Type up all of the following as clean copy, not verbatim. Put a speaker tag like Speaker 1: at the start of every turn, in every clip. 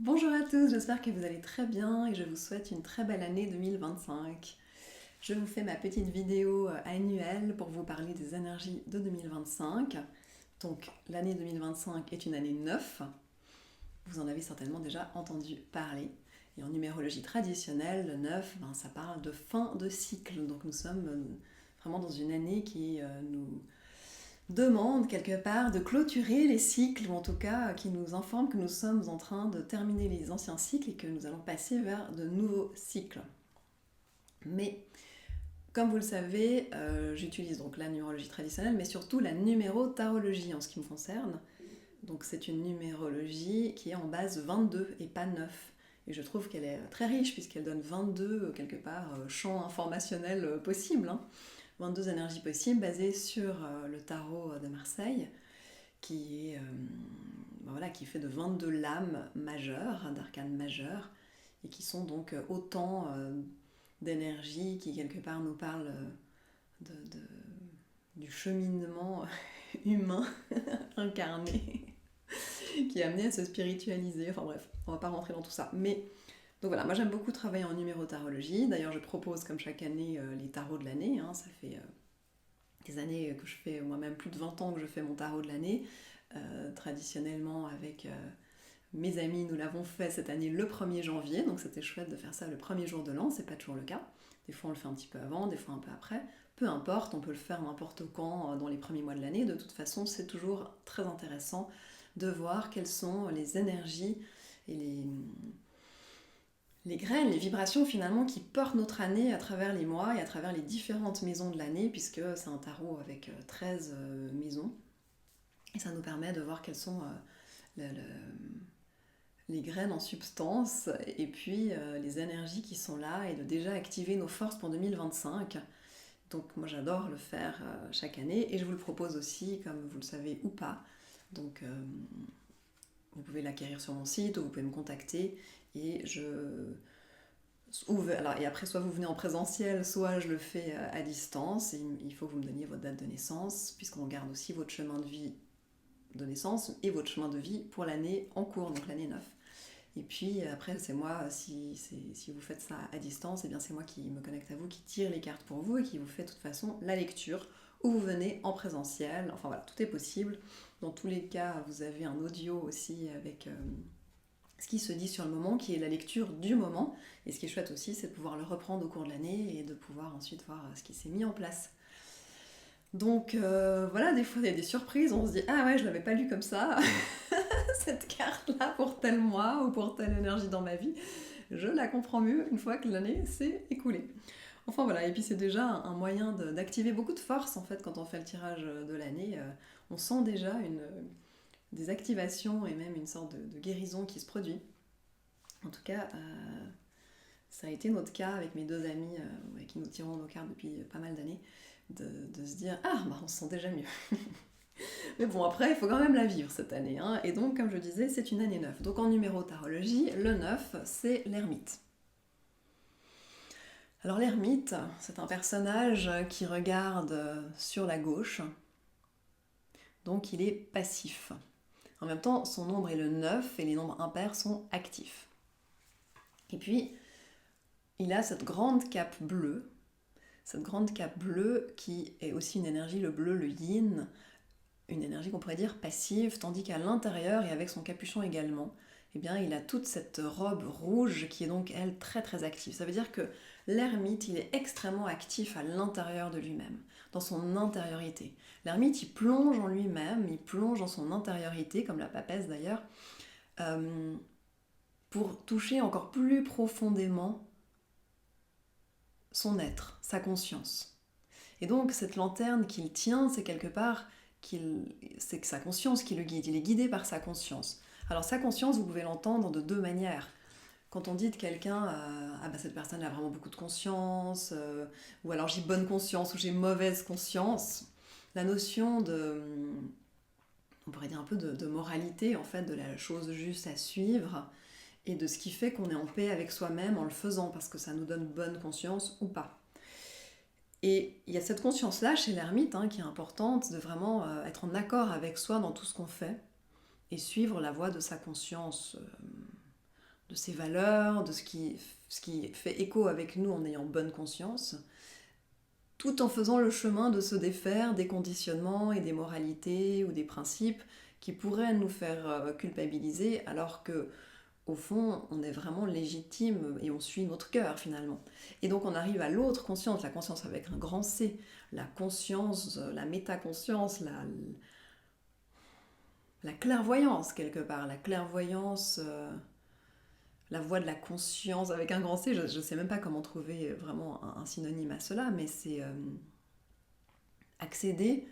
Speaker 1: Bonjour à tous, j'espère que vous allez très bien et je vous souhaite une très belle année 2025. Je vous fais ma petite vidéo annuelle pour vous parler des énergies de 2025. Donc l'année 2025 est une année 9, vous en avez certainement déjà entendu parler. Et en numérologie traditionnelle, le 9, ça parle de fin de cycle. Donc nous sommes vraiment dans une année qui nous demande quelque part de clôturer les cycles, ou en tout cas qui nous informe que nous sommes en train de terminer les anciens cycles et que nous allons passer vers de nouveaux cycles. Mais comme vous le savez, j'utilise donc la numérologie traditionnelle, mais surtout la numérotarologie en ce qui me concerne. Donc c'est une numérologie qui est en base 22 et pas 9. Et je trouve qu'elle est très riche puisqu'elle donne 22 quelque part champs informationnels possibles. 22 énergies possibles basées sur le tarot de Marseille qui est voilà, qui fait de 22 lames majeures, d'arcanes majeures, et qui sont donc autant d'énergie qui quelque part nous parlent du cheminement humain incarné qui est amené à se spiritualiser. Enfin bref, on va pas rentrer dans tout ça. Mais donc voilà, moi j'aime beaucoup travailler en numérotarologie. D'ailleurs, je propose comme chaque année les tarots de l'année. Ça fait des années que je fais, moi-même plus de 20 ans que je fais mon tarot de l'année. Traditionnellement avec mes amis, nous l'avons fait cette année le 1er janvier, donc c'était chouette de faire ça le premier jour de l'an, c'est pas toujours le cas. Des fois on le fait un petit peu avant, des fois un peu après. Peu importe, on peut le faire n'importe quand dans les premiers mois de l'année. De toute façon, c'est toujours très intéressant de voir quelles sont les énergies et les graines, les vibrations finalement qui portent notre année à travers les mois et à travers les différentes maisons de l'année, puisque c'est un tarot avec 13 maisons. Et ça nous permet de voir quelles sont les graines en substance et puis les énergies qui sont là et de déjà activer nos forces pour 2025. Donc moi j'adore le faire chaque année et je vous le propose aussi comme vous le savez ou pas. Donc vous pouvez l'acquérir sur mon site ou vous pouvez me contacter et et après, soit vous venez en présentiel, soit je le fais à distance. Et il faut que vous me donniez votre date de naissance, puisqu'on garde aussi votre chemin de vie de naissance et votre chemin de vie pour l'année en cours, donc l'année 9. Et puis après, c'est moi, si vous faites ça à distance, eh bien c'est moi qui me connecte à vous, qui tire les cartes pour vous et qui vous fait de toute façon la lecture, ou vous venez en présentiel. Enfin voilà, tout est possible. Dans tous les cas, vous avez un audio aussi avec ce qui se dit sur le moment, qui est la lecture du moment. Et ce qui est chouette aussi, c'est de pouvoir le reprendre au cours de l'année et de pouvoir ensuite voir ce qui s'est mis en place. Donc voilà, des fois il y a des surprises, on se dit ah ouais, je l'avais pas lu comme ça, cette carte-là pour tel mois ou pour telle énergie dans ma vie, je la comprends mieux une fois que l'année s'est écoulée. Enfin voilà, et puis c'est déjà un moyen d'activer beaucoup de force en fait quand on fait le tirage de l'année. On sent déjà des activations et même une sorte de guérison qui se produit. En tout cas, ça a été notre cas avec mes deux amis avec qui nous tirons nos cartes depuis pas mal d'années, de se dire ah bah on se sent déjà mieux. Mais bon, après, il faut quand même la vivre cette année. Et donc, comme je disais, c'est une année 9. Donc en numérotarologie, le 9, c'est l'ermite. Alors l'ermite, c'est un personnage qui regarde sur la gauche, donc il est passif. En même temps, son nombre est le 9 et les nombres impairs sont actifs. Et puis, il a cette grande cape bleue qui est aussi une énergie, le bleu, le yin, une énergie qu'on pourrait dire passive, tandis qu'à l'intérieur, et avec son capuchon également, eh bien, il a toute cette robe rouge qui est donc, elle, très très active. Ça veut dire que l'ermite, il est extrêmement actif à l'intérieur de lui-même, dans son intériorité. L'ermite, il plonge en lui-même, il plonge dans son intériorité, comme la papesse d'ailleurs, euh, pour toucher encore plus profondément son être, sa conscience. Et donc, cette lanterne qu'il tient, c'est quelque part c'est que sa conscience qui le guide, il est guidé par sa conscience. Alors sa conscience, vous pouvez l'entendre de deux manières. Quand on dit de quelqu'un, ah bah cette personne a vraiment beaucoup de conscience, ou alors j'ai bonne conscience ou j'ai mauvaise conscience, la notion on pourrait dire un peu de moralité en fait, de la chose juste à suivre, et de ce qui fait qu'on est en paix avec soi-même en le faisant, parce que ça nous donne bonne conscience ou pas. Et il y a cette conscience-là chez l'ermite qui est importante, de vraiment être en accord avec soi dans tout ce qu'on fait et suivre la voie de sa conscience ses valeurs, de ce qui fait écho avec nous en ayant bonne conscience, tout en faisant le chemin de se défaire des conditionnements et des moralités ou des principes qui pourraient nous faire culpabiliser, alors que au fond, on est vraiment légitime et on suit notre cœur finalement. Et donc on arrive à l'autre conscience, la conscience avec un grand C, la conscience, la métaconscience, la clairvoyance quelque part, la clairvoyance, la voie de la conscience avec un grand C. Je ne sais même pas comment trouver vraiment un synonyme à cela, mais c'est accéder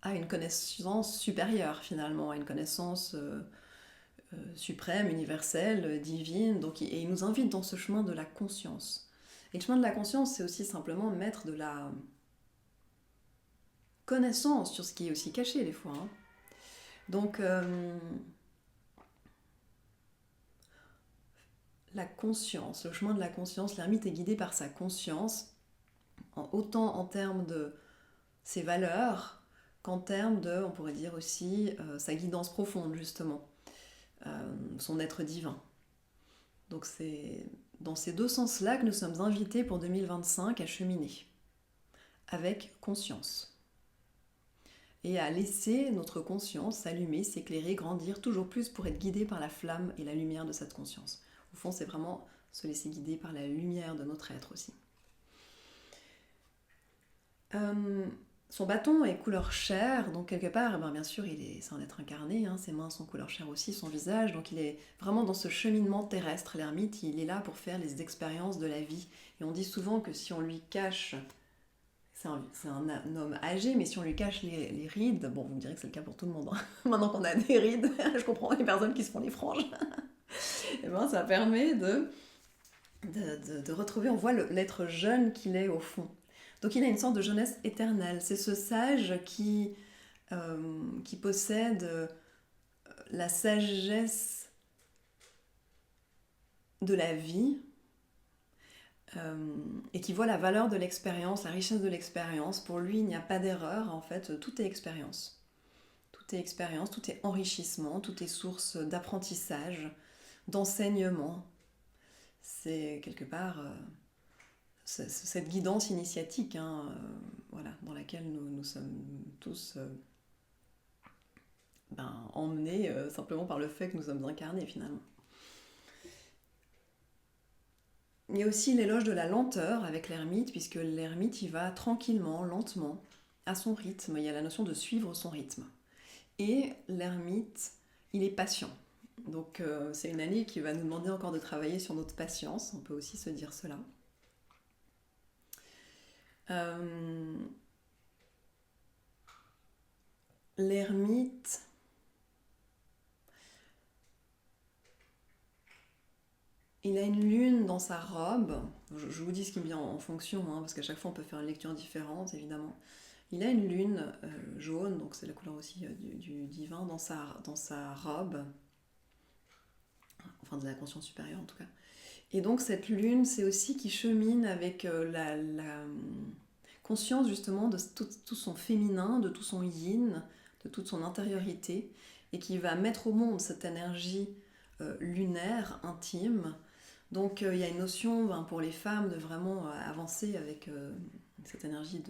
Speaker 1: à une connaissance supérieure finalement, à une connaissance suprême, universelle, divine. Donc, et il nous invite dans ce chemin de la conscience. Et le chemin de la conscience, c'est aussi simplement mettre de la connaissance sur ce qui est aussi caché des fois. Hein. Donc, la conscience, le chemin de la conscience, l'ermite est guidé par sa conscience, autant en termes de ses valeurs qu'en termes de, on pourrait dire aussi, sa guidance profonde, justement, son être divin. Donc c'est dans ces deux sens-là que nous sommes invités pour 2025 à cheminer, avec conscience. Et à laisser notre conscience s'allumer, s'éclairer, grandir toujours plus pour être guidé par la flamme et la lumière de cette conscience. Au fond, c'est vraiment se laisser guider par la lumière de notre être aussi. Son bâton est couleur chair, donc quelque part, bien sûr, c'est un être incarné, hein, ses mains sont couleur chair aussi, son visage, donc il est vraiment dans ce cheminement terrestre, l'ermite, il est là pour faire les expériences de la vie. Et on dit souvent que si on lui cache, c'est un homme âgé, mais si on lui cache les rides, bon, vous me direz que c'est le cas pour tout le monde, hein. Maintenant qu'on a des rides, je comprends les personnes qui se font les franges, et ça permet de retrouver, on voit l'être jeune qu'il est au fond. Donc il a une sorte de jeunesse éternelle. C'est ce sage qui possède la sagesse de la vie et qui voit la valeur de l'expérience, la richesse de l'expérience. Pour lui, il n'y a pas d'erreur. En fait, tout est expérience. Tout est expérience, tout est enrichissement, tout est source d'apprentissage, d'enseignement. C'est quelque part... cette guidance initiatique, hein, voilà, dans laquelle nous sommes tous emmenés simplement par le fait que nous sommes incarnés finalement. Il y a aussi l'éloge de la lenteur avec l'ermite, puisque l'ermite il va tranquillement, lentement, à son rythme. Il y a la notion de suivre son rythme. Et l'ermite, il est patient. Donc c'est une année qui va nous demander encore de travailler sur notre patience, on peut aussi se dire cela. L'ermite, il a une lune dans sa robe. Je vous dis ce qui me vient en fonction, hein, parce qu'à chaque fois on peut faire une lecture différente, évidemment. Il a une lune jaune, donc c'est la couleur aussi du divin, dans sa robe, enfin de la conscience supérieure en tout cas. Et donc cette lune, c'est aussi qui chemine avec la conscience justement de tout son féminin, de tout son yin, de toute son intériorité, et qui va mettre au monde cette énergie lunaire, intime. Donc il y a une notion pour les femmes de vraiment avancer avec cette énergie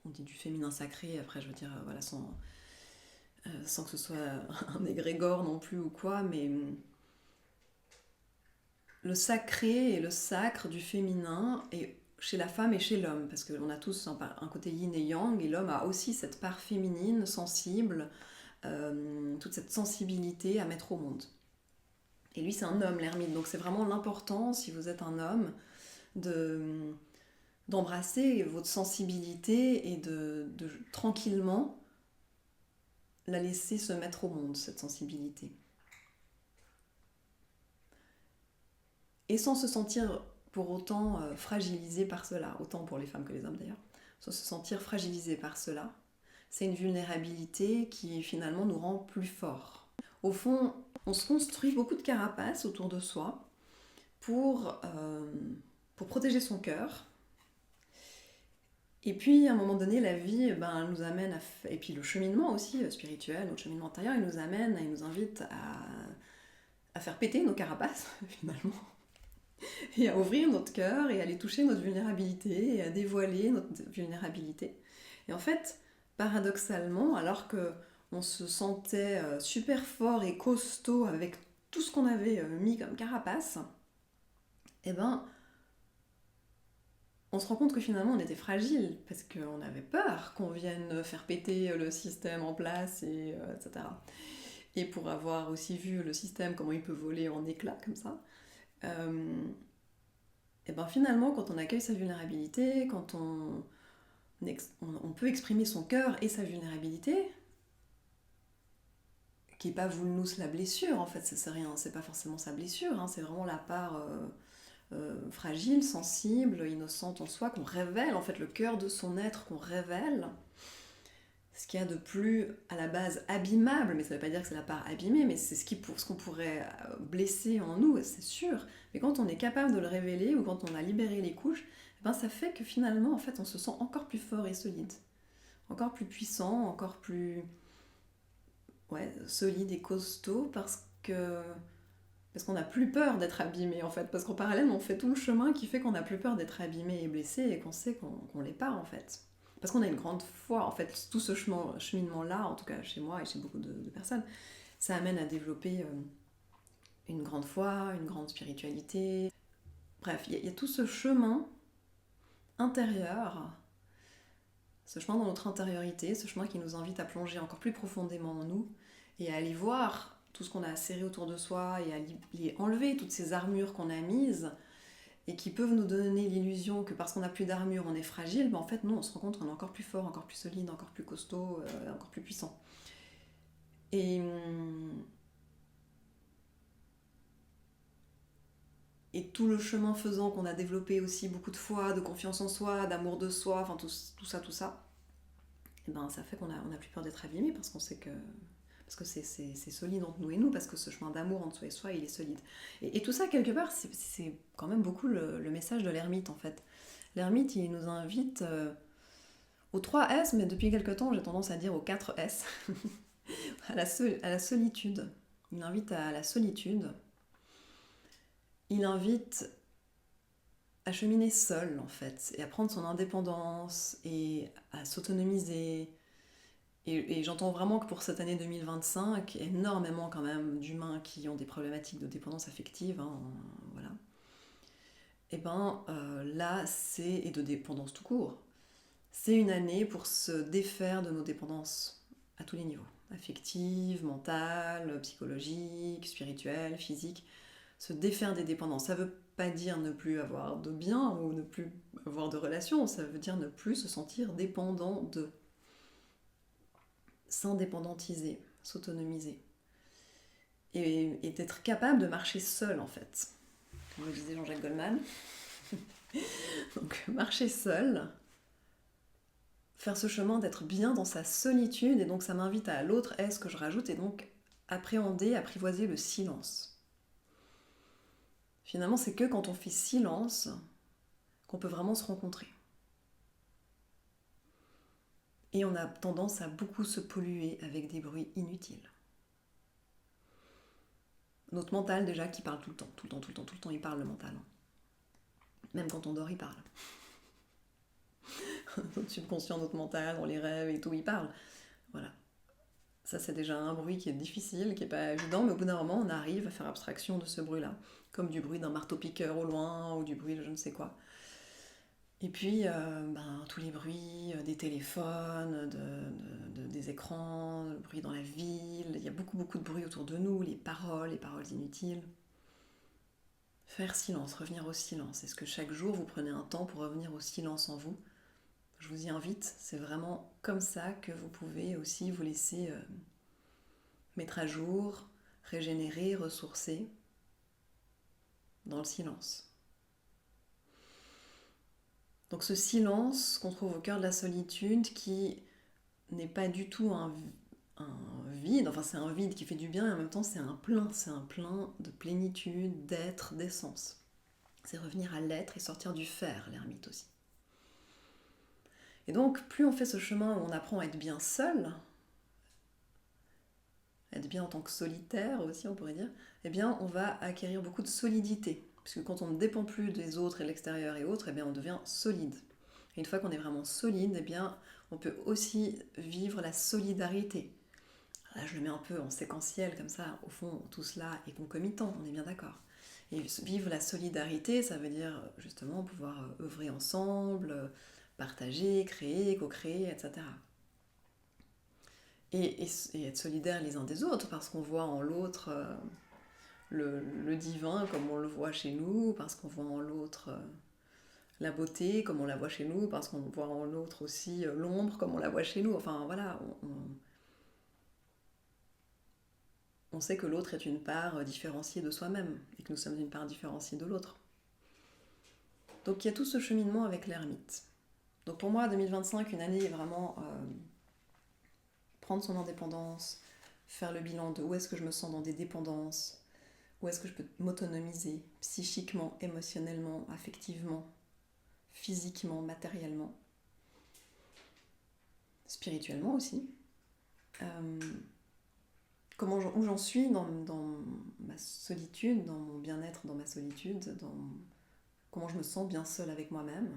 Speaker 1: on dit du féminin sacré, après je veux dire, voilà, sans que ce soit un égrégore non plus ou quoi, mais le sacré et le sacre du féminin est chez la femme et chez l'homme, parce qu'on a tous un côté yin et yang, et l'homme a aussi cette part féminine, sensible, toute cette sensibilité à mettre au monde. Et lui, c'est un homme, l'ermite, donc c'est vraiment l'important, si vous êtes un homme, d'embrasser votre sensibilité et de tranquillement la laisser se mettre au monde, cette sensibilité. Et sans se sentir pour autant fragilisé par cela, autant pour les femmes que les hommes d'ailleurs, sans se sentir fragilisé par cela. C'est une vulnérabilité qui finalement nous rend plus forts. Au fond, on se construit beaucoup de carapaces autour de soi pour protéger son cœur. Et puis, à un moment donné, la vie, elle nous amène et puis le cheminement aussi spirituel, notre cheminement intérieur, il nous invite à faire péter nos carapaces, finalement, et à ouvrir notre cœur et à aller toucher notre vulnérabilité et à dévoiler notre vulnérabilité. Et en fait, paradoxalement, alors que on se sentait super fort et costaud avec tout ce qu'on avait mis comme carapace, eh ben, on se rend compte que finalement on était fragile parce qu'on avait peur qu'on vienne faire péter le système en place, etc. Et pour avoir aussi vu le système, comment il peut voler en éclats comme ça, et ben finalement, quand on accueille sa vulnérabilité, quand on peut exprimer son cœur et sa vulnérabilité, qui n'est pas vulnus la blessure, en fait, c'est rien, c'est pas forcément sa blessure, hein, c'est vraiment la part fragile, sensible, innocente en soi, qu'on révèle, en fait, le cœur de son être qu'on révèle, ce qu'il y a de plus à la base abîmable, mais ça ne veut pas dire que c'est la part abîmée, mais c'est ce qu'on pourrait blesser en nous, c'est sûr. Mais quand on est capable de le révéler ou quand on a libéré les couches, ben ça fait que finalement, en fait, on se sent encore plus fort et solide, encore plus puissant, encore plus solide et costaud parce qu'on n'a plus peur d'être abîmé en fait, parce qu'en parallèle on fait tout le chemin qui fait qu'on n'a plus peur d'être abîmé et blessé et qu'on sait qu'on l'est pas en fait. Parce qu'on a une grande foi, en fait, tout ce cheminement-là, en tout cas chez moi et chez beaucoup de personnes, ça amène à développer une grande foi, une grande spiritualité. Bref, il y a tout ce chemin intérieur, ce chemin dans notre intériorité, ce chemin qui nous invite à plonger encore plus profondément en nous et à aller voir tout ce qu'on a serré autour de soi et à enlever toutes ces armures qu'on a mises et qui peuvent nous donner l'illusion que parce qu'on n'a plus d'armure, on est fragile, mais en fait, non, on se rend compte qu'on est encore plus fort, encore plus solide, encore plus costaud, encore plus puissant. Et, et tout le chemin faisant qu'on a développé aussi beaucoup de foi, de confiance en soi, d'amour de soi, enfin tout ça, et ben ça fait qu'on n'a plus peur d'être abîmé parce qu'on sait que c'est solide entre nous et nous, parce que ce chemin d'amour entre soi et soi, il est solide. Et tout ça, quelque part, c'est quand même beaucoup le message de l'ermite, en fait. L'ermite, il nous invite aux 3 S, mais depuis quelque temps, j'ai tendance à dire aux 4 S, à la solitude. Il invite à la solitude. Il invite à cheminer seul, en fait, et à prendre son indépendance, et à s'autonomiser. Et j'entends vraiment que pour cette année 2025, énormément quand même d'humains qui ont des problématiques de dépendance affective, hein, voilà. Et ben là, et de dépendance tout court, c'est une année pour se défaire de nos dépendances à tous les niveaux, affectives, mentales, psychologiques, spirituelles, physiques, se défaire des dépendances. Ça veut pas dire ne plus avoir de biens ou ne plus avoir de relations, ça veut dire ne plus se sentir dépendant de, s'indépendantiser, s'autonomiser. Et d'être capable de marcher seul, en fait. Comme le disait Jean-Jacques Goldman. Donc, marcher seul, faire ce chemin d'être bien dans sa solitude, et donc ça m'invite à l'autre S que je rajoute, et donc appréhender, apprivoiser le silence. Finalement, c'est que quand on fait silence qu'on peut vraiment se rencontrer. Et on a tendance à beaucoup se polluer avec des bruits inutiles. Notre mental déjà qui parle tout le temps, il parle le mental. Même quand on dort, il parle. Notre subconscient, notre mental, dans les rêves et tout, il parle. Voilà. Ça, c'est déjà un bruit qui est difficile, qui n'est pas évident, mais au bout d'un moment, on arrive à faire abstraction de ce bruit-là. Comme du bruit d'un marteau-piqueur au loin, ou du bruit de je ne sais quoi. Et puis, tous les bruits des téléphones, des écrans, le bruit dans la ville, il y a beaucoup de bruit autour de nous, les paroles inutiles. Faire silence, revenir au silence. Est-ce que chaque jour, vous prenez un temps pour revenir au silence en vous ? Je vous y invite, c'est vraiment comme ça que vous pouvez aussi vous laisser mettre à jour, régénérer, ressourcer dans le silence. Donc ce silence qu'on trouve au cœur de la solitude qui n'est pas du tout un vide, enfin c'est un vide qui fait du bien et en même temps c'est un plein de plénitude, d'être, d'essence. C'est revenir à l'être et sortir du faire, l'ermite aussi. Et donc plus on fait ce chemin où on apprend à être bien seul, être bien en tant que solitaire aussi, on pourrait dire, eh bien, on va acquérir beaucoup de solidité. Parce que quand on ne dépend plus des autres et de l'extérieur et autres, eh bien, on devient solide. Et une fois qu'on est vraiment solide, eh bien, on peut aussi vivre la solidarité. Là, je le mets un peu en séquentiel, comme ça, au fond, tout cela est concomitant, on est bien d'accord. Et vivre la solidarité, ça veut dire justement pouvoir œuvrer ensemble, partager, créer, co-créer, etc. Et être solidaires les uns des autres, parce qu'on voit en l'autre le divin comme on le voit chez nous, parce qu'on voit en l'autre la beauté comme on la voit chez nous, parce qu'on voit en l'autre aussi l'ombre comme on la voit chez nous. Enfin voilà, on sait que l'autre est une part différenciée de soi-même, et que nous sommes une part différenciée de l'autre. Donc il y a tout ce cheminement avec l'ermite. Donc pour moi, 2025, une année est vraiment prendre son indépendance, faire le bilan de où est-ce que je me sens dans des dépendances, où est-ce que je peux m'autonomiser psychiquement, émotionnellement, affectivement, physiquement, matériellement, spirituellement aussi. Où j'en suis dans ma solitude, dans mon bien-être, dans ma solitude, dans comment je me sens bien seule avec moi-même,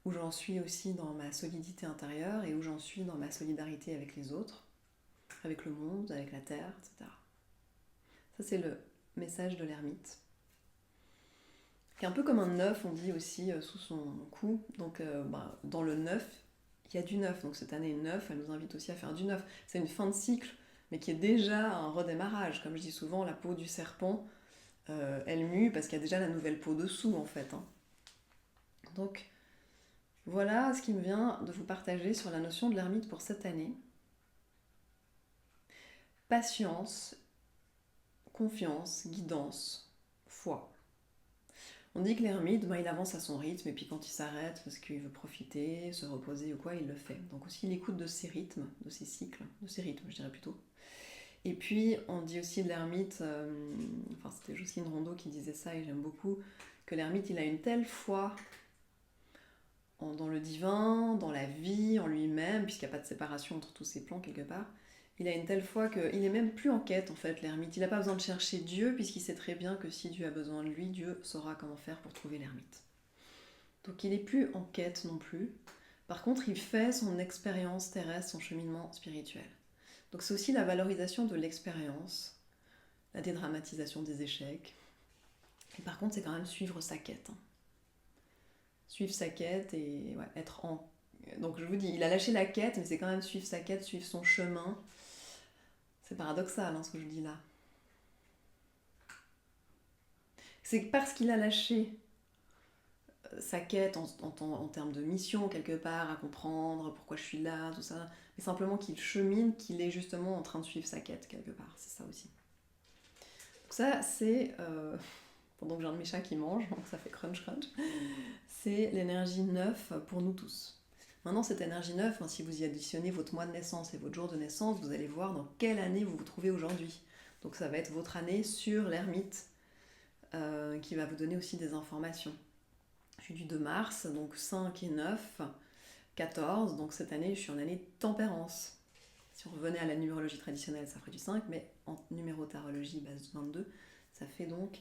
Speaker 1: où j'en suis aussi dans ma solidité intérieure et où j'en suis dans ma solidarité avec les autres, avec le monde, avec la terre, etc. Ça, c'est le message de l'ermite. Qui est un peu comme un œuf, on dit aussi, sous son cou. Donc, dans le neuf, il y a du neuf. Donc, cette année neuf, elle nous invite aussi à faire du neuf. C'est une fin de cycle, mais qui est déjà un redémarrage. Comme je dis souvent, la peau du serpent, elle mue parce qu'il y a déjà la nouvelle peau dessous, en fait. Donc, voilà ce qui me vient de vous partager sur la notion de l'ermite pour cette année. Patience, confiance, guidance, foi. On dit que l'ermite, il avance à son rythme, et puis quand il s'arrête parce qu'il veut profiter, se reposer ou quoi, il le fait. Donc aussi il écoute de ses rythmes, de ses cycles, de ses rythmes je dirais plutôt. Et puis on dit aussi de l'ermite, c'était Jocelyne Rondeau qui disait ça et j'aime beaucoup, que l'ermite il a une telle foi dans le divin, dans la vie, en lui-même, puisqu'il n'y a pas de séparation entre tous ces plans quelque part. Il a une telle foi qu'il n'est même plus en quête en fait, l'ermite. Il n'a pas besoin de chercher Dieu puisqu'il sait très bien que si Dieu a besoin de lui, Dieu saura comment faire pour trouver l'ermite. Donc il n'est plus en quête non plus. Par contre, il fait son expérience terrestre, son cheminement spirituel. Donc c'est aussi la valorisation de l'expérience, la dédramatisation des échecs. Et par contre, c'est quand même suivre sa quête. Suivre sa quête et être en... Donc je vous dis, il a lâché la quête, mais c'est quand même suivre sa quête, suivre son chemin. C'est paradoxal ce que je dis là. C'est parce qu'il a lâché sa quête en termes de mission quelque part, à comprendre pourquoi je suis là, tout ça, mais simplement qu'il chemine, qu'il est justement en train de suivre sa quête quelque part, c'est ça aussi. Donc ça c'est, pendant que j'ai un de mes chats qui mange, donc ça fait crunch crunch, c'est l'énergie 9 pour nous tous. Maintenant cette énergie 9, si vous y additionnez votre mois de naissance et votre jour de naissance, vous allez voir dans quelle année vous vous trouvez aujourd'hui. Donc ça va être votre année sur l'ermite, qui va vous donner aussi des informations. Je suis du 2 mars, donc 5 et 9, 14, donc cette année je suis en année tempérance. Si on revenait à la numérologie traditionnelle, ça ferait du 5, mais en numérotarologie base 22, ça fait donc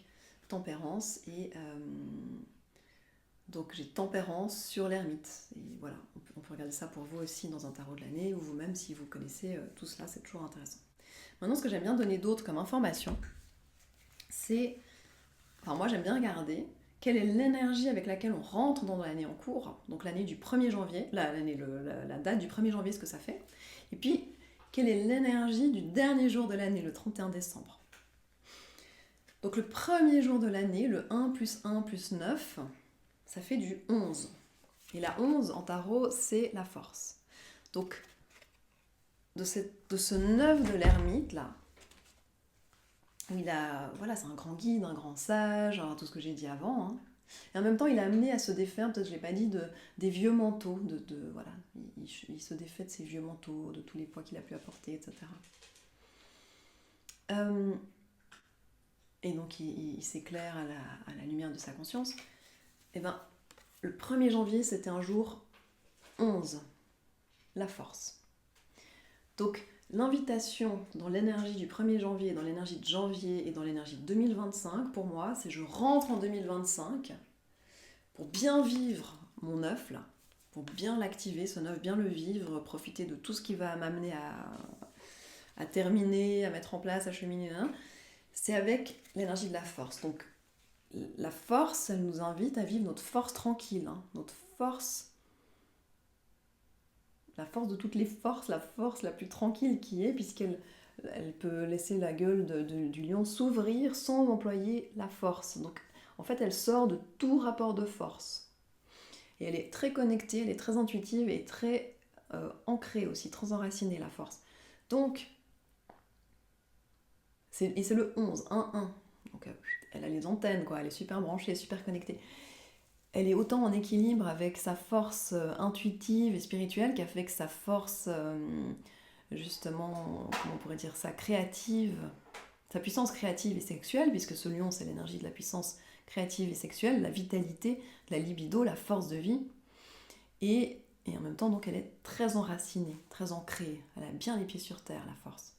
Speaker 1: tempérance, et donc j'ai tempérance sur l'ermite. Et voilà, on peut regarder ça pour vous aussi dans un tarot de l'année, ou vous-même si vous connaissez tout cela, c'est toujours intéressant. Maintenant, ce que j'aime bien donner d'autre comme information, c'est... Enfin, moi j'aime bien regarder quelle est l'énergie avec laquelle on rentre dans l'année en cours, donc l'année du 1er janvier, la date du 1er janvier, ce que ça fait, et puis quelle est l'énergie du dernier jour de l'année, le 31 décembre. Donc le premier jour de l'année, le 1 plus 1 plus 9, ça fait du 11. Et la 11 en tarot, c'est la force. Donc de ce 9 de l'ermite là, c'est un grand guide, un grand sage, tout ce que j'ai dit avant. Et en même temps, il a amené à se défaire, peut-être que je ne l'ai pas dit, des vieux manteaux. Il se défait de ses vieux manteaux, de tous les poids qu'il a pu apporter, etc. Et donc, il s'éclaire à la lumière de sa conscience. Et ben, le 1er janvier, c'était un jour 11, la force. Donc, L'invitation dans l'énergie du 1er janvier, dans l'énergie de janvier et dans l'énergie de 2025, pour moi, c'est je rentre en 2025 pour bien vivre mon 9 là, pour bien l'activer, ce 9, bien le vivre, profiter de tout ce qui va m'amener à terminer, à mettre en place, à cheminer, hein. C'est avec l'énergie de la force. Donc la force, elle nous invite à vivre notre force tranquille, hein, notre force, la force de toutes les forces, la force la plus tranquille qui est, puisqu'elle peut laisser la gueule du lion s'ouvrir sans employer la force. Donc en fait, elle sort de tout rapport de force. Et elle est très connectée, elle est très intuitive et très ancrée aussi, très enracinée, la force. Donc, c'est le 11, 1-1. Donc elle a les antennes, quoi, elle est super branchée, super connectée. Elle est autant en équilibre avec sa force intuitive et spirituelle qu'avec sa force, justement, comment on pourrait dire ça, créative, sa puissance créative et sexuelle, puisque ce lion, c'est l'énergie de la puissance créative et sexuelle, la vitalité, la libido, la force de vie. Et en même temps, donc, elle est très enracinée, très ancrée. Elle a bien les pieds sur terre, la force.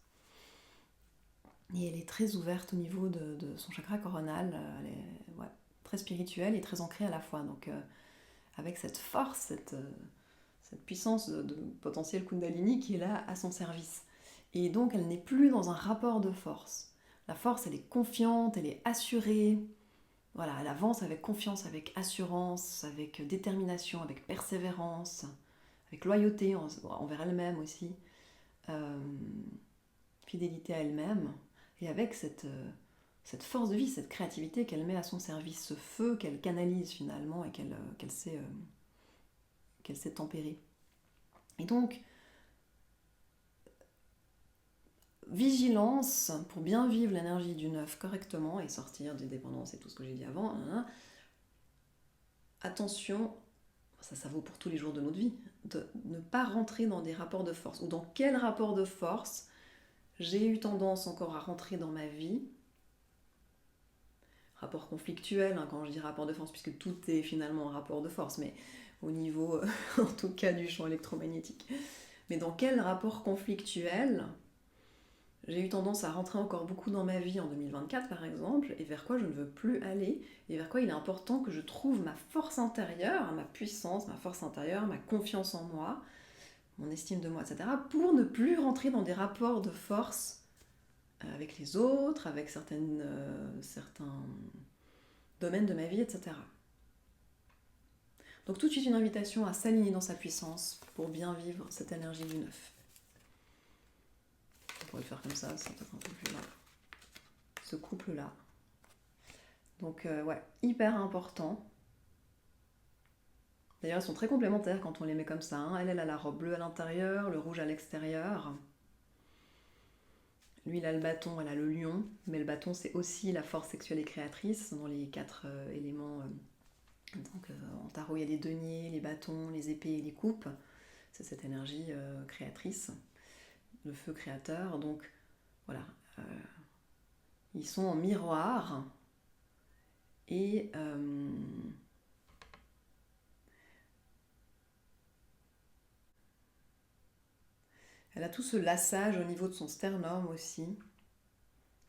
Speaker 1: Et elle est très ouverte au niveau de son chakra coronal. Elle est très spirituelle et très ancrée à la fois. Donc, avec cette force, cette puissance de potentiel Kundalini qui est là à son service. Et donc, elle n'est plus dans un rapport de force. La force, elle est confiante, elle est assurée. Voilà, elle avance avec confiance, avec assurance, avec détermination, avec persévérance, avec loyauté envers elle-même aussi, fidélité à elle-même, et avec cette force de vie, cette créativité qu'elle met à son service, ce feu qu'elle canalise finalement et qu'elle sait tempérer. Et donc, vigilance pour bien vivre l'énergie du 9 correctement et sortir des dépendances et tout ce que j'ai dit avant. Hein. Attention, ça vaut pour tous les jours de notre vie, de ne pas rentrer dans des rapports de force. Ou dans quel rapport de force j'ai eu tendance encore à rentrer dans ma vie. Rapport conflictuel, hein, quand je dis rapport de force, puisque tout est finalement un rapport de force, mais au niveau, en tout cas, du champ électromagnétique. Mais dans quel rapport conflictuel j'ai eu tendance à rentrer encore beaucoup dans ma vie en 2024 par exemple, et vers quoi je ne veux plus aller, et vers quoi il est important que je trouve ma force intérieure, ma puissance, ma force intérieure, ma confiance en moi, mon estime de moi, etc., pour ne plus rentrer dans des rapports de force avec les autres, avec certains domaines de ma vie, etc. Donc tout de suite une invitation à s'aligner dans sa puissance pour bien vivre cette énergie du 9. On pourrait le faire comme ça peut-être un peu plus là. Ce couple-là. Donc ouais, hyper important. D'ailleurs, elles sont très complémentaires quand on les met comme ça. Hein. Elle a la robe bleue à l'intérieur, le rouge à l'extérieur. Lui, il a le bâton, elle a le lion. Mais le bâton, c'est aussi la force sexuelle et créatrice dans les 4 éléments. Donc en tarot, il y a les deniers, les bâtons, les épées et les coupes. C'est cette énergie créatrice, le feu créateur. Donc voilà, ils sont en miroir. Et elle a tout ce lassage au niveau de son sternum aussi.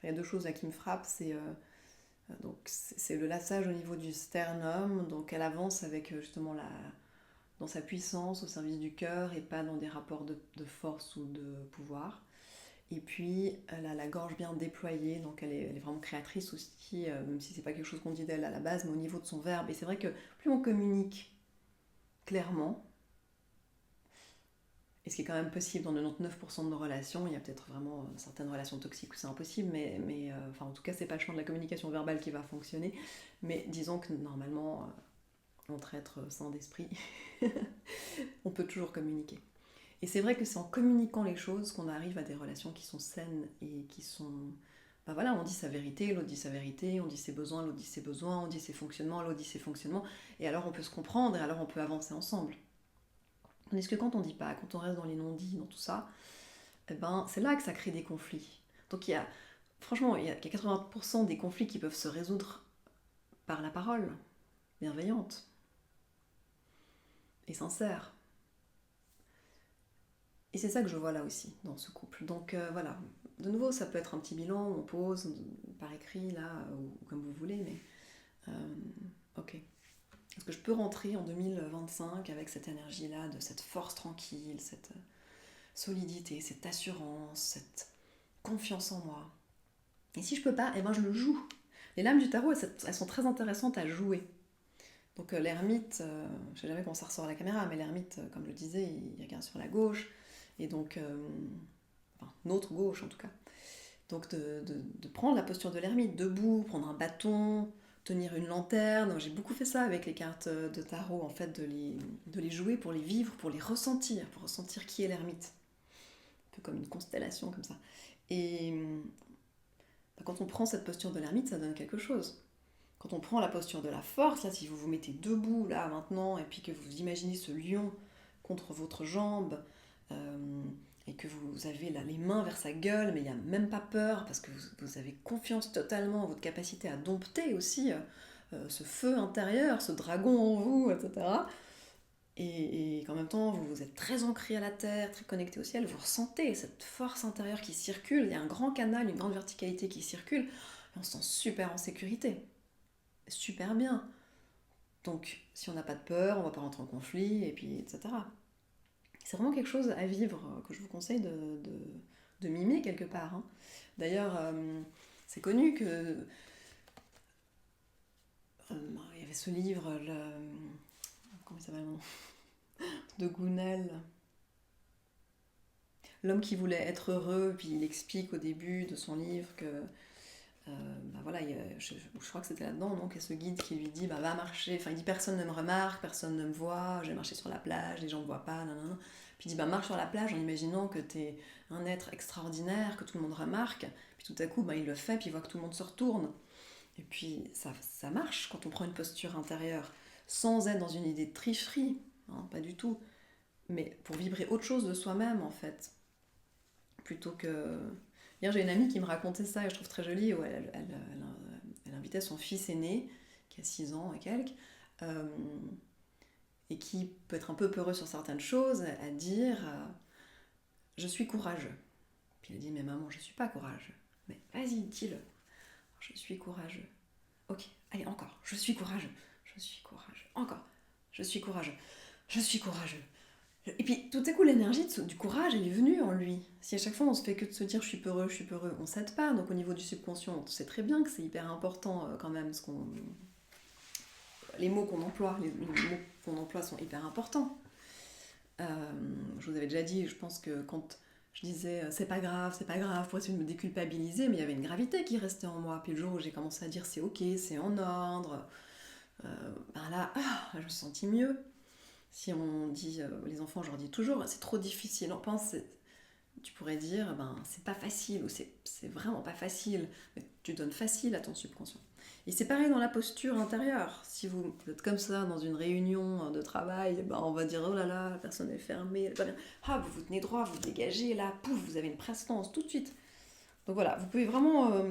Speaker 1: Il y a deux choses là qui me frappent, c'est le lassage au niveau du sternum, donc elle avance avec justement dans sa puissance au service du cœur et pas dans des rapports de force ou de pouvoir. Et puis elle a la gorge bien déployée, donc elle est vraiment créatrice aussi, même si c'est pas quelque chose qu'on dit d'elle à la base, mais au niveau de son verbe. Et c'est vrai que plus on communique clairement, et ce qui est quand même possible dans 99% de nos relations, il y a peut-être vraiment certaines relations toxiques où c'est impossible, mais enfin, en tout cas, c'est pas le champ de la communication verbale qui va fonctionner. Mais disons que normalement, entre êtres sains d'esprit, on peut toujours communiquer. Et c'est vrai que c'est en communiquant les choses qu'on arrive à des relations qui sont saines et qui sont... Ben voilà, on dit sa vérité, l'autre dit sa vérité, on dit ses besoins, l'autre dit ses besoins, on dit ses fonctionnements, l'autre dit ses fonctionnements, et alors on peut se comprendre, et alors on peut avancer ensemble. Tandis que quand on dit pas, quand on reste dans les non-dits, dans tout ça, eh ben, c'est là que ça crée des conflits. Donc franchement, il y a 80% des conflits qui peuvent se résoudre par la parole, bienveillante et sincère. Et c'est ça que je vois là aussi, dans ce couple. Donc voilà, de nouveau, ça peut être un petit bilan, on pose par écrit, là, ou comme vous voulez, mais ok. Est-ce que je peux rentrer en 2025 avec cette énergie-là, de cette force tranquille, cette solidité, cette assurance, cette confiance en moi? Et si je peux pas, eh ben je le joue. Les lames du tarot, elles sont très intéressantes à jouer. Donc l'ermite, je sais jamais comment ça ressort à la caméra, mais l'ermite, comme je le disais, il regarde sur la gauche, et donc, enfin, notre gauche en tout cas. Donc de prendre la posture de l'ermite, debout, prendre un bâton, tenir une lanterne. J'ai beaucoup fait ça avec les cartes de tarot, en fait, de les jouer pour les vivre, pour ressentir qui est l'ermite. Un peu comme une constellation comme ça. Et quand on prend cette posture de l'ermite, ça donne quelque chose. Quand on prend la posture de la force, là, si vous vous mettez debout, là, maintenant, et puis que vous imaginez ce lion contre votre jambe, et que vous avez là les mains vers sa gueule, mais il n'y a même pas peur, parce que vous avez confiance totalement en votre capacité à dompter aussi ce feu intérieur, ce dragon en vous, etc. Et qu'en même temps, vous êtes très ancré à la terre, très connecté au ciel, vous ressentez cette force intérieure qui circule, il y a un grand canal, une grande verticalité qui circule, et on se sent super en sécurité, super bien. Donc, si on n'a pas de peur, on ne va pas rentrer en conflit, et puis, etc. C'est vraiment quelque chose à vivre, que je vous conseille de mimer quelque part. Hein. D'ailleurs, c'est connu que... il y avait ce livre, comment il s'appelle, de Gounel, L'homme qui voulait être heureux, puis il explique au début de son livre que voilà, je crois que c'était là-dedans, donc, il y a ce guide qui lui dit va marcher, enfin il dit personne ne me remarque, personne ne me voit, je vais marcher sur la plage, les gens ne me voient pas, nanana. Puis il dit marche sur la plage en imaginant que t'es un être extraordinaire, que tout le monde remarque, puis tout à coup il le fait, puis il voit que tout le monde se retourne. Et puis ça marche quand on prend une posture intérieure, sans être dans une idée de tricherie, hein, pas du tout, mais pour vibrer autre chose de soi-même en fait, plutôt que... Hier, j'ai une amie qui me racontait ça et je trouve très joli, où elle invitait son fils aîné, qui a 6 ans et quelques, euh, et qui peut être un peu peureux sur certaines choses, à dire je suis courageux. Puis elle dit mais maman, je suis pas courageux. Mais vas-y, dis-le. Je suis courageux. Ok, allez, encore. Je suis courageux. Je suis courageux. Encore. Je suis courageux. Je suis courageux. Et puis tout à coup l'énergie du courage elle est venue en lui. Si à chaque fois on se fait que de se dire je suis peureux, on s'aide pas. Donc au niveau du subconscient, on sait très bien que c'est hyper important quand même. Les mots qu'on emploie, les mots qu'on emploie sont hyper importants. Je vous avais déjà dit, je pense que quand je disais c'est pas grave, pour essayer de me déculpabiliser, mais il y avait une gravité qui restait en moi. Puis le jour où j'ai commencé à dire c'est ok, c'est en ordre, là, je me suis sentie mieux. Si on dit, les enfants, je leur dis toujours, c'est trop difficile, on pense, tu pourrais dire, c'est pas facile, ou c'est vraiment pas facile, mais tu donnes facile à ton subconscient. Et c'est pareil dans la posture intérieure. Si vous êtes comme ça dans une réunion de travail, on va dire, oh là là, la personne est fermée, elle est pas bien. Ah, vous vous tenez droit, vous dégagez, là, pouf, vous avez une prestance tout de suite. Donc voilà, vous pouvez vraiment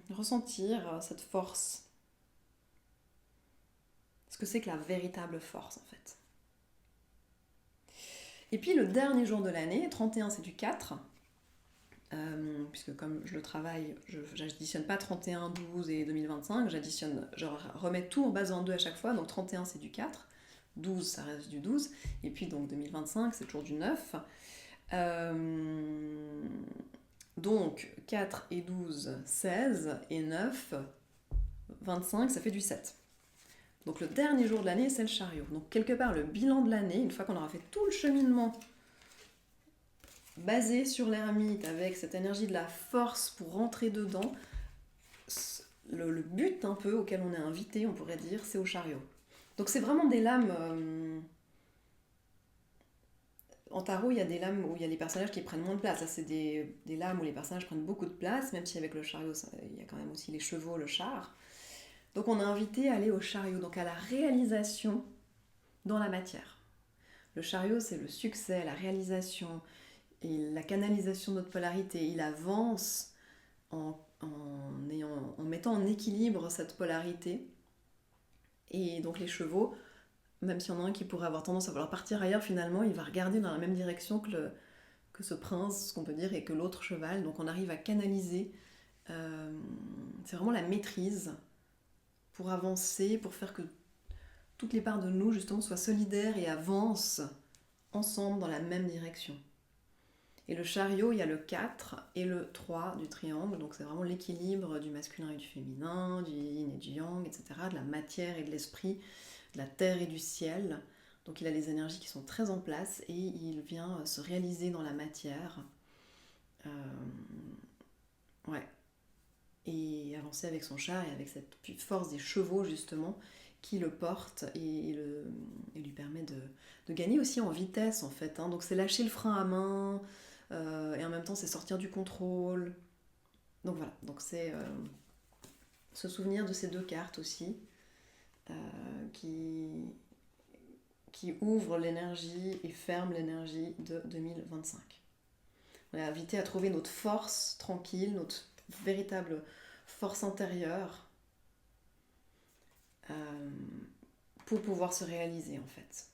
Speaker 1: ressentir cette force. Ce que c'est que la véritable force, en fait. Et puis le dernier jour de l'année, 31 c'est du 4, puisque comme je le travaille, je n'additionne pas 31, 12 et 2025, je remets tout en base en 2 à chaque fois, donc 31 c'est du 4, 12 ça reste du 12, et puis donc 2025 c'est toujours du 9. Donc 4 et 12, 16, et 9, 25, ça fait du 7. Donc le dernier jour de l'année, c'est le chariot. Donc quelque part, le bilan de l'année, une fois qu'on aura fait tout le cheminement basé sur l'ermite, avec cette énergie de la force pour rentrer dedans, le but un peu auquel on est invité, on pourrait dire, c'est au chariot. Donc c'est vraiment des lames... En tarot, il y a des lames où il y a les personnages qui prennent moins de place. Ça, c'est des lames où les personnages prennent beaucoup de place, même si avec le chariot, il y a quand même aussi les chevaux, le char. Donc on est invité à aller au chariot, donc à la réalisation dans la matière. Le chariot, c'est le succès, la réalisation et la canalisation de notre polarité. Il avance en mettant en équilibre cette polarité. Et donc les chevaux, même s'il y en a un qui pourrait avoir tendance à vouloir partir ailleurs, finalement, il va regarder dans la même direction que que ce prince, ce qu'on peut dire, et que l'autre cheval. Donc on arrive à canaliser. C'est vraiment la maîtrise pour avancer, pour faire que toutes les parts de nous, justement, soient solidaires et avancent ensemble dans la même direction. Et le chariot, il y a le 4 et le 3 du triangle, donc c'est vraiment l'équilibre du masculin et du féminin, du yin et du yang, etc., de la matière et de l'esprit, de la terre et du ciel. Donc il a les énergies qui sont très en place et il vient se réaliser dans la matière. Ouais. Et avancer avec son char et avec cette force des chevaux, justement, qui le porte et lui permet de gagner aussi en vitesse, en fait. Donc c'est lâcher le frein à main, et en même temps c'est sortir du contrôle. Donc voilà, donc c'est se souvenir de ces deux cartes aussi, euh, qui, qui ouvrent l'énergie et ferment l'énergie de 2025. On est invité à trouver notre force tranquille, notre véritable force intérieure, pour pouvoir se réaliser, en fait.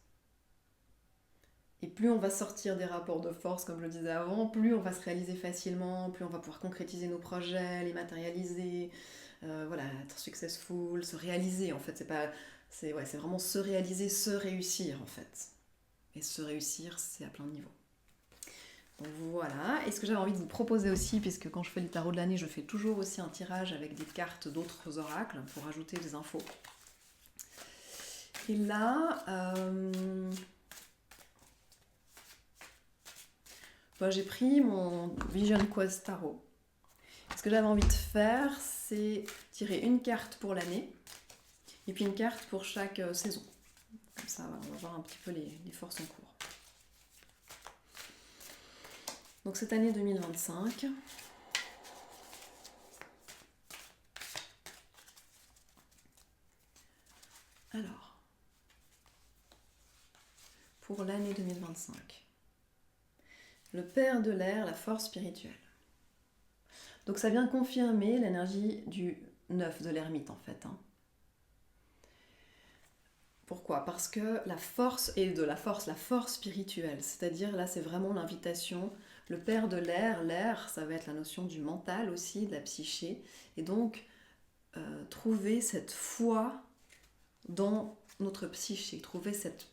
Speaker 1: Et plus on va sortir des rapports de force, comme je le disais avant, plus on va se réaliser facilement, plus on va pouvoir concrétiser nos projets, les matérialiser, voilà, être successful, se réaliser, en fait. C'est vraiment se réaliser, se réussir, en fait. Et se réussir, c'est à plein de niveaux. Donc voilà, et ce que j'avais envie de vous proposer aussi, puisque quand je fais le tarot de l'année, je fais toujours aussi un tirage avec des cartes d'autres oracles pour ajouter des infos. Et là, j'ai pris mon Vision Quest Tarot. Ce que j'avais envie de faire, c'est tirer une carte pour l'année et puis une carte pour chaque saison. Comme ça, on va voir un petit peu les forces en cours. Donc cette année 2025. Alors, pour l'année 2025. Le père de l'air, la force spirituelle. Donc ça vient confirmer l'énergie du 9 de l'ermite, en fait. Pourquoi ? Parce que la force est de la force spirituelle. C'est-à-dire, là, c'est vraiment l'invitation. Le père de l'air, ça va être la notion du mental aussi, de la psyché. Et donc, trouver cette foi dans notre psyché, trouver cette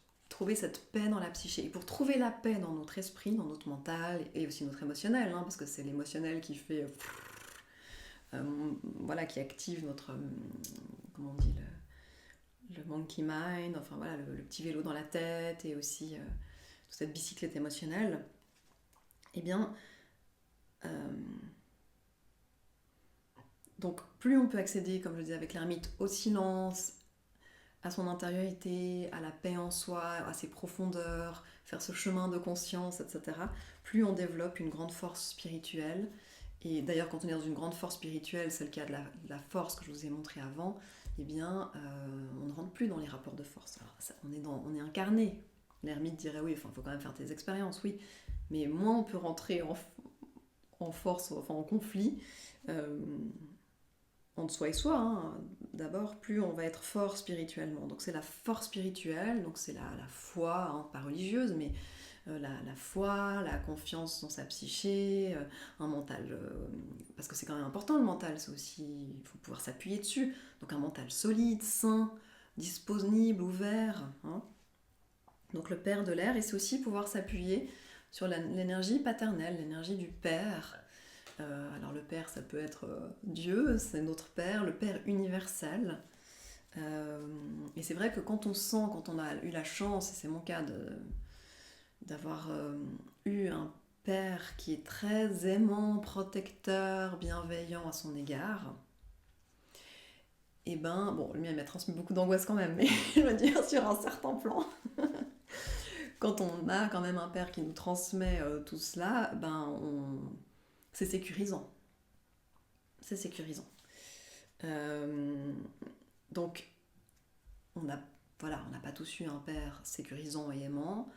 Speaker 1: paix dans la psyché. Et pour trouver la paix dans notre esprit, dans notre mental et aussi notre émotionnel, parce que c'est l'émotionnel qui fait... qui active notre... comment on dit le monkey mind, enfin voilà, le petit vélo dans la tête et aussi toute cette bicyclette émotionnelle. Eh bien... donc plus on peut accéder, comme je disais avec l'ermite, au silence, à son intériorité, à la paix en soi, à ses profondeurs, faire ce chemin de conscience, etc., plus on développe une grande force spirituelle. Et d'ailleurs, quand on est dans une grande force spirituelle, c'est le cas de la force que je vous ai montré avant, eh bien, on ne rentre plus dans les rapports de force. Alors, on est incarné. L'ermite dirait oui, il faut quand même faire tes expériences, oui. Mais moins on peut rentrer en force, enfin en conflit, entre soi et soi, d'abord, plus on va être fort spirituellement. Donc c'est la force spirituelle, donc c'est la foi, pas religieuse, mais la foi, la confiance dans sa psyché, un mental, parce que c'est quand même important le mental, c'est aussi, il faut pouvoir s'appuyer dessus, donc un mental solide, sain, disponible, ouvert. Donc le père de l'air, et c'est aussi pouvoir s'appuyer sur l'énergie paternelle, l'énergie du père. Alors le Père, ça peut être Dieu, c'est notre Père, le Père universel. Et c'est vrai que quand on a eu la chance, et c'est mon cas, d'avoir eu un Père qui est très aimant, protecteur, bienveillant à son égard, et le mien m'a transmis beaucoup d'angoisse quand même, mais je veux dire sur un certain plan. Quand on a quand même un Père qui nous transmet tout cela, c'est sécurisant. C'est sécurisant. Donc, on n'a pas tous eu un père sécurisant et aimant.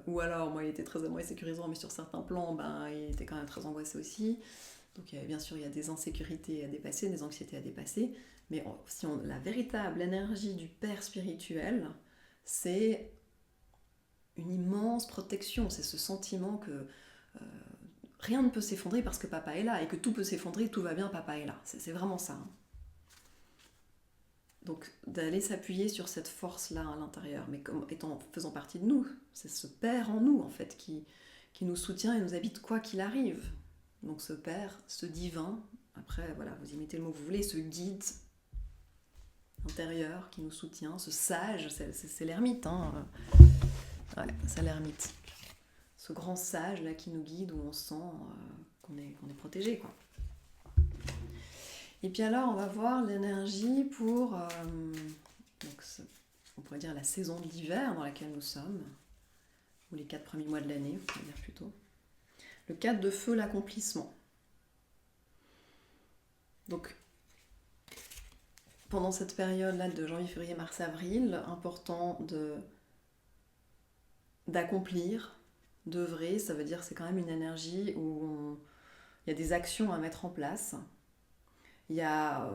Speaker 1: Ou alors, moi, il était très aimant et sécurisant, mais sur certains plans, il était quand même très angoissé aussi. Donc, bien sûr, il y a des insécurités à dépasser, des anxiétés à dépasser. Mais la véritable énergie du père spirituel, c'est une immense protection. C'est ce sentiment que rien ne peut s'effondrer parce que papa est là, et que tout peut s'effondrer, tout va bien, papa est là. C'est vraiment ça. Hein. Donc d'aller s'appuyer sur cette force-là à l'intérieur, mais faisant partie de nous. C'est ce Père en nous, en fait, qui nous soutient et nous habite quoi qu'il arrive. Donc ce Père, ce divin, après, voilà, vous y mettez le mot que vous voulez, ce guide intérieur qui nous soutient, ce sage, c'est l'ermite, hein. Ouais, c'est l'ermite. Ce grand sage là qui nous guide, où on sent qu'on est protégé, quoi. Et puis alors, on va voir l'énergie pour, donc on pourrait dire la saison de l'hiver dans laquelle nous sommes, ou les 4 premiers mois de l'année, on pourrait dire plutôt. Le 4 de feu, l'accomplissement. Donc, pendant cette période-là de janvier, février, mars, avril, important d'accomplir, d'œuvrer. Ça veut dire que c'est quand même une énergie où il y a des actions à mettre en place. Il y a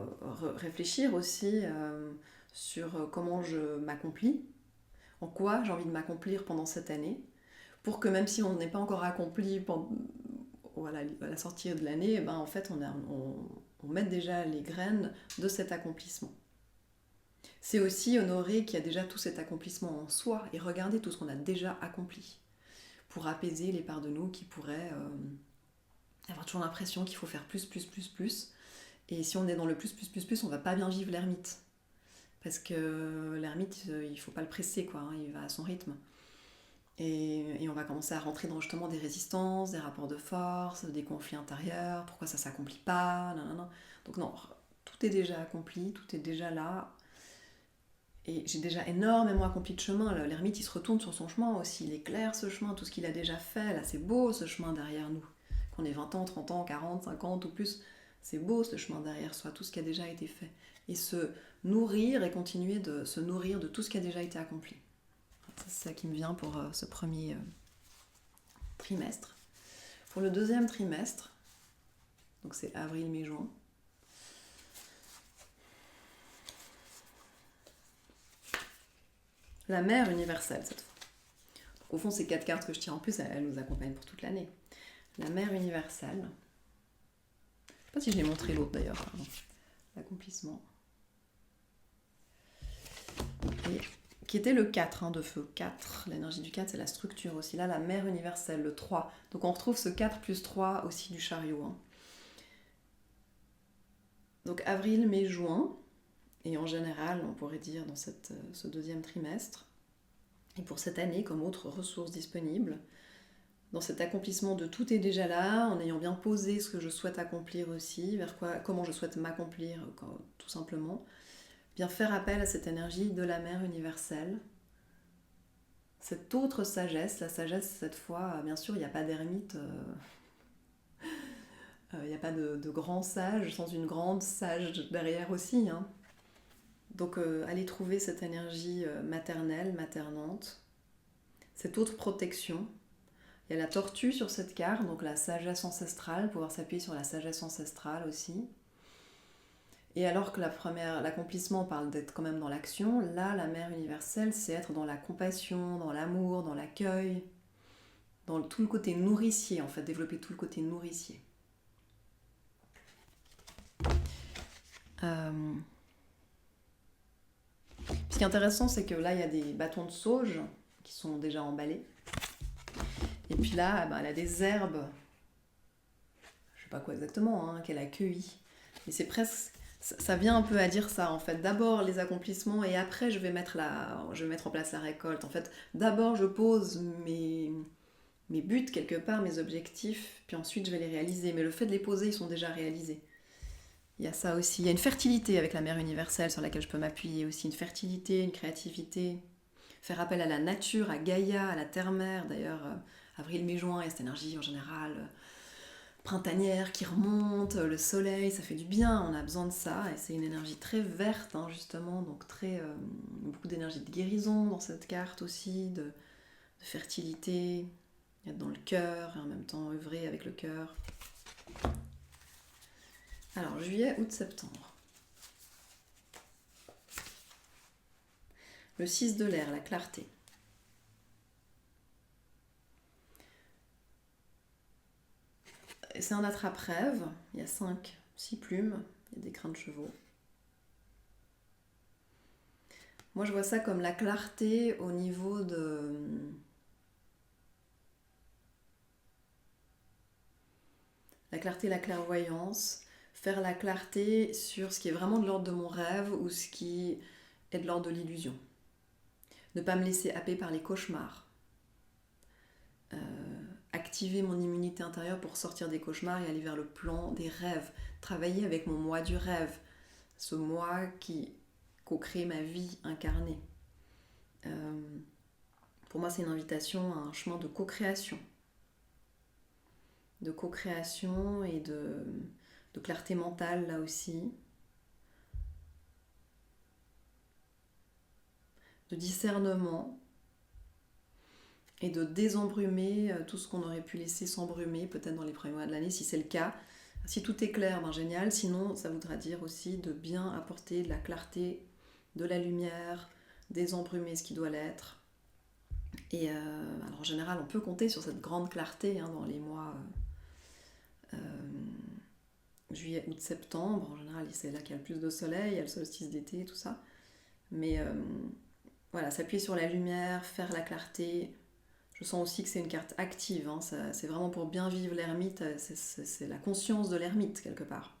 Speaker 1: réfléchir aussi sur comment je m'accomplis, en quoi j'ai envie de m'accomplir pendant cette année, pour que même si on n'est pas encore accompli à la sortie de l'année, ben en fait on met déjà les graines de cet accomplissement. C'est aussi honorer qu'il y a déjà tout cet accomplissement en soi et regarder tout ce qu'on a déjà accompli pour apaiser les parts de nous qui pourraient avoir toujours l'impression qu'il faut faire plus. Et si on est dans le plus, on va pas bien vivre l'ermite. Parce que l'ermite, il faut pas le presser, quoi, hein, il va à son rythme. Et on va commencer à rentrer dans justement des résistances, des rapports de force, des conflits intérieurs, pourquoi ça s'accomplit pas, nanana. Donc non, tout est déjà accompli, tout est déjà là. Et j'ai déjà énormément accompli de chemin. L'ermite, il se retourne sur son chemin aussi, il éclaire ce chemin, tout ce qu'il a déjà fait. Là, c'est beau ce chemin derrière nous. Qu'on ait 20 ans, 30 ans, 40, 50 ou plus, c'est beau ce chemin derrière soi, tout ce qui a déjà été fait. Et se nourrir et continuer de se nourrir de tout ce qui a déjà été accompli. C'est ça qui me vient pour ce premier trimestre. Pour le deuxième trimestre, donc c'est avril, mai, juin, la mère universelle cette fois. Donc, au fond, ces 4 cartes que je tire en plus, elles nous accompagnent pour toute l'année. La mère universelle. Je ne sais pas si je l'ai montré l'autre d'ailleurs, pardon. L'accomplissement. Et qui était le 4 de feu. 4, l'énergie du 4, c'est la structure aussi. Là, la mère universelle, le 3. Donc on retrouve ce 4 plus 3 aussi du chariot. Hein. Donc avril, mai, juin. Et en général, on pourrait dire dans ce deuxième trimestre. Et pour cette année, comme autre ressource disponible, dans cet accomplissement de tout est déjà là, en ayant bien posé ce que je souhaite accomplir aussi, comment je souhaite m'accomplir, tout simplement, bien faire appel à cette énergie de la mère universelle, cette autre sagesse, la sagesse cette fois, bien sûr, il n'y a pas d'ermite, il n'y a pas de grand sage sans une grande sage derrière aussi. Hein. Donc aller trouver cette énergie maternelle, maternante, cette autre protection. Il y a la tortue sur cette carte, donc la sagesse ancestrale, pouvoir s'appuyer sur la sagesse ancestrale aussi. Et alors que l'accomplissement parle d'être quand même dans l'action, là, la mère universelle, c'est être dans la compassion, dans l'amour, dans l'accueil, dans tout le côté nourricier, en fait, développer tout le côté nourricier. Ce qui est intéressant, c'est que là, il y a des bâtons de sauge qui sont déjà emballés. Et puis là, elle a des herbes, je sais pas quoi exactement, hein, qu'elle a cueillies. Et c'est presque, ça vient un peu à dire ça en fait. D'abord les accomplissements et après je vais mettre en place la récolte. En fait, d'abord je pose mes buts quelque part, mes objectifs, puis ensuite je vais les réaliser. Mais le fait de les poser, ils sont déjà réalisés. Il y a ça aussi. Il y a une fertilité avec la mère universelle sur laquelle je peux m'appuyer aussi. Une fertilité, une créativité. Faire appel à la nature, à Gaïa, à la terre-mère. D'ailleurs, avril, mai, juin, il y a cette énergie en général printanière qui remonte, le soleil, ça fait du bien, on a besoin de ça. Et c'est une énergie très verte, hein, justement, donc beaucoup d'énergie de guérison dans cette carte aussi, de fertilité, être dans le cœur et en même temps œuvrer avec le cœur. Alors, juillet, août, septembre. Le 6 de l'air, la clarté. c'est un attrape-rêve, il y a 6 plumes, il y a des crins de chevaux. Moi je vois ça comme la clarté au niveau de... La clarté, la clairvoyance, faire la clarté sur ce qui est vraiment de l'ordre de mon rêve ou ce qui est de l'ordre de l'illusion. Ne pas me laisser happer par les cauchemars. Activer mon immunité intérieure pour sortir des cauchemars et aller vers le plan des rêves. Travailler avec mon moi du rêve. Ce moi qui co-crée ma vie incarnée. Pour moi, c'est une invitation à un chemin de co-création. De co-création et de clarté mentale là aussi. De discernement. Et de désembrumer tout ce qu'on aurait pu laisser s'embrumer peut-être dans les premiers mois de l'année, si c'est le cas. Si tout est clair, ben génial. Sinon, ça voudra dire aussi de bien apporter de la clarté, de la lumière, désembrumer ce qui doit l'être. Et alors en général, on peut compter sur cette grande clarté dans les mois juillet, août, septembre. En général, c'est là qu'il y a le plus de soleil, il y a le solstice d'été, tout ça. Mais voilà, s'appuyer sur la lumière, faire la clarté. Je sens aussi que c'est une carte active, c'est vraiment pour bien vivre l'ermite, c'est la conscience de l'ermite quelque part.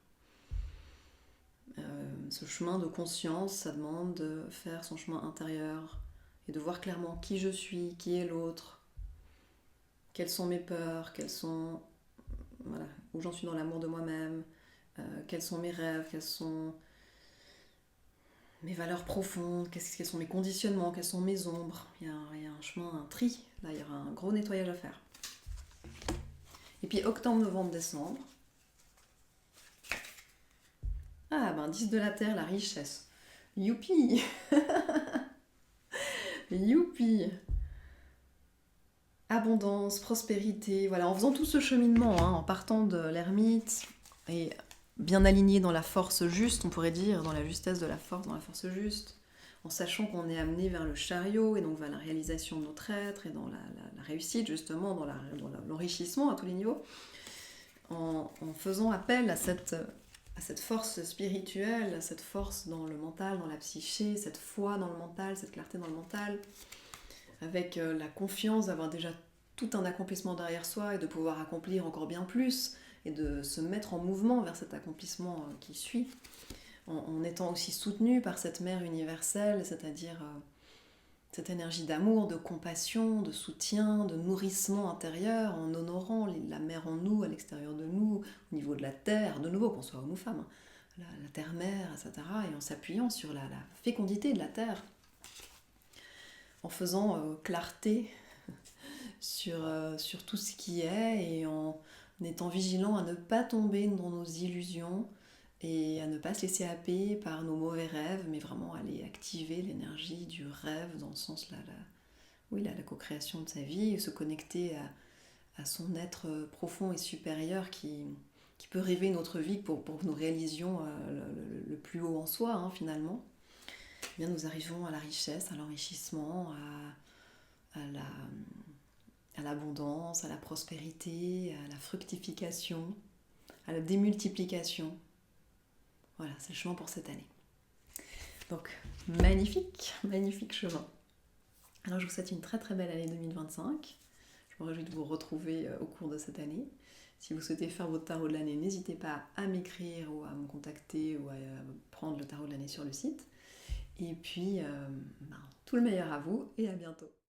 Speaker 1: Ce chemin de conscience, ça demande de faire son chemin intérieur et de voir clairement qui je suis, qui est l'autre, quelles sont mes peurs, voilà, où j'en suis dans l'amour de moi-même, quels sont mes rêves, quels sont mes valeurs profondes, quels sont mes conditionnements, quelles sont mes ombres. Il y a un chemin, un tri, là il y aura un gros nettoyage à faire. Et puis octobre, novembre, décembre. Ah ben 10 de la terre, la richesse. Youpi. Youpi. Abondance, prospérité, voilà, en faisant tout ce cheminement, en partant de l'ermite et bien aligné dans la force juste, on pourrait dire, dans la justesse de la force, dans la force juste, en sachant qu'on est amené vers le chariot et donc vers la réalisation de notre être et dans la réussite justement, dans l'enrichissement à tous les niveaux, en faisant appel à cette force spirituelle, à cette force dans le mental, dans la psyché, cette foi dans le mental, cette clarté dans le mental, avec la confiance d'avoir déjà tout un accomplissement derrière soi et de pouvoir accomplir encore bien plus et de se mettre en mouvement vers cet accomplissement qui suit, en étant aussi soutenu par cette mère universelle, c'est-à-dire cette énergie d'amour, de compassion, de soutien, de nourrissement intérieur, en honorant la mère en nous, à l'extérieur de nous, au niveau de la terre, de nouveau, qu'on soit homme ou femme, la terre-mère, etc., et en s'appuyant sur la fécondité de la terre, en faisant clarté sur tout ce qui est et en étant vigilant à ne pas tomber dans nos illusions et à ne pas se laisser happer par nos mauvais rêves, mais vraiment aller activer l'énergie du rêve dans le sens la co-création de sa vie et se connecter à son être profond et supérieur qui peut rêver notre vie pour que nous réalisions le plus haut en soi finalement. Eh bien, nous arrivons à la richesse, à l'enrichissement, à l'abondance, à la prospérité, à la fructification, à la démultiplication. Voilà, c'est le chemin pour cette année. Donc, magnifique, magnifique chemin. Alors, je vous souhaite une très très belle année 2025. Je me réjouis de vous retrouver au cours de cette année. Si vous souhaitez faire votre tarot de l'année, n'hésitez pas à m'écrire ou à me contacter ou à prendre le tarot de l'année sur le site. Et puis, tout le meilleur à vous et à bientôt.